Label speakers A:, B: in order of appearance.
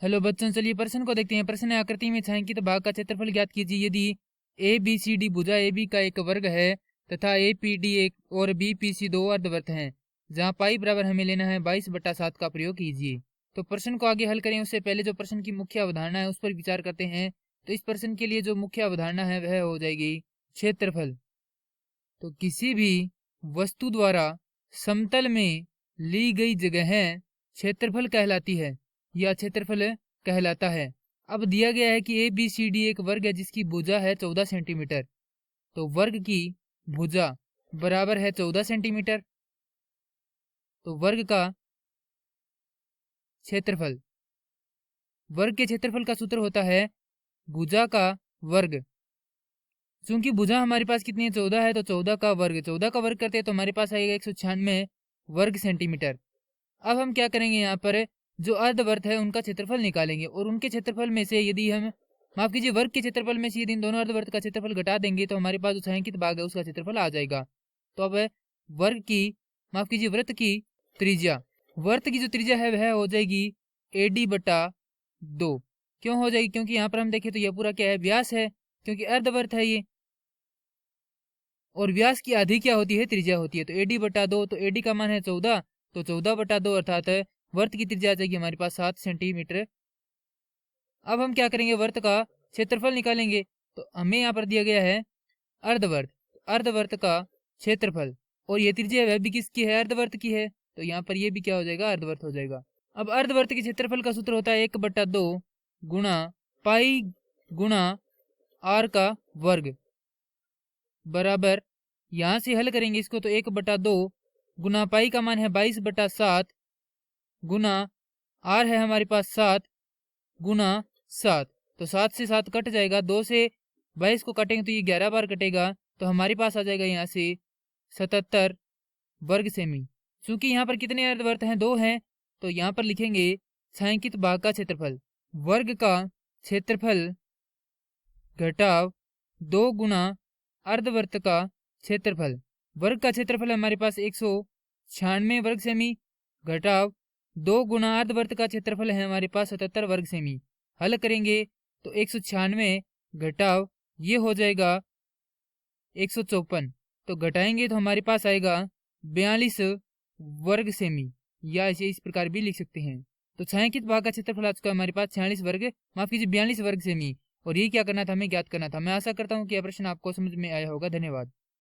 A: Hello बच्चों, चलिए प्रश्न को देखते हैं। प्रश्न है, आकृति में छायांकित भाग का क्षेत्रफल ज्ञात कीजिए। यदि ए बी सी डी भुजा ए बी का एक वर्ग है तथा ए पी डी एक और बी पी सी दो अर्धवृत्त हैं, जहां पाई बराबर हमें लेना है 22/7 का प्रयोग कीजिए। तो प्रश्न को आगे हल करें उससे पहले जो प्रश्न की मुख्य अवधारणा है उस पर विचार करते हैं। तो इस प्रश्न के लिए जो मुख्य अवधारणा है वह हो जाएगी क्षेत्रफल। तो किसी भी वस्तु द्वारा समतल में ली गई जगह क्षेत्रफल कहलाती है या क्षेत्रफल कहलाता है। अब दिया गया है कि ए बी सी डी एक वर्ग है जिसकी भुजा है 14 सेंटीमीटर। तो वर्ग की भुजा बराबर है 14 सेंटीमीटर। तो वर्ग का क्षेत्रफल, वर्ग के क्षेत्रफल का सूत्र होता है भुजा का वर्ग। चूंकि भुजा हमारे पास कितनी है, 14 है, तो 14 का वर्ग, 14 का वर्ग करते हैं तो हमारे पास आएगा 196 वर्ग सेंटीमीटर। अब हम क्या करेंगे, यहाँ पर जो अर्धवर्त है उनका क्षेत्रफल निकालेंगे और उनके क्षेत्रफल में से यदि हम माफ कीजिए वर्ग के क्षेत्रफल में से यदि इन दोनों अर्धवर्त का क्षेत्रफल घटा देंगे तो हमारे पास जो छायांकित भाग है उसका क्षेत्रफल आ जाएगा। तो अब वर्ग की माफ कीजिए वृत्त की त्रिज्या, वर्त की जो त्रिज्या है वह हो जाएगी AD/2। क्यों हो जाएगी, क्योंकि यहाँ पर हम देखें तो यह पूरा क्या है, व्यास है, क्योंकि अर्धवर्त है ये, और व्यास की आधी क्या होती है, त्रिज्या होती है। तो AD/2, तो AD का मान है 14, तो 14/2 अर्थात वर्त की त्रिज्या आ जाएगी हमारे पास 7 सेंटीमीटर। अब हम क्या करेंगे, वर्त का क्षेत्रफल निकालेंगे। तो हमें यहाँ पर दिया गया है अर्धवर्त, अर्धवर्त का क्षेत्रफल, और ये त्रिज्या वह भी किसकी है, अर्धवर्त की है, तो यहाँ पर ये भी क्या हो जाएगा, अर्धवर्त हो जाएगा। अब अर्धवर्त के क्षेत्रफल का सूत्र होता है 1/2 गुणा पाई गुणा r का वर्ग बराबर, यहां से हल करेंगे इसको तो 1/2 गुना पाई का मान है 22/7 गुना r है हमारे पास 7 गुना 7, तो 7 से 7 कट जाएगा, 2 से 22 को कटेंगे तो ये 11 बार कटेगा, तो हमारे पास आ जाएगा यहाँ से 77 वर्ग सेमी। चूंकि यहाँ पर कितने अर्धवर्त हैं, 2 हैं, तो यहाँ पर लिखेंगे छायांकित भाग का क्षेत्रफल, वर्ग का क्षेत्रफल घटाव 2 गुना अर्धवर्त का क्षेत्रफल। वर्ग का क्षेत्रफल हमारे पास 196 वर्ग सेमी घटाव 2 गुना अर्धवर्त का क्षेत्रफल है हमारे पास 77 वर्ग सेमी। हल करेंगे तो 196 घटाव ये हो जाएगा 154, तो घटाएंगे तो हमारे पास आएगा 42 वर्ग सेमी, या इसे इस प्रकार भी लिख सकते हैं। तो छायांकित भाग का क्षेत्रफल आ चुका है हमारे पास 42 वर्ग सेमी, और ये क्या करना था, हमें ज्ञात करना था। मैं आशा करता हूँ कि यह प्रश्न आपको समझ में आया होगा। धन्यवाद।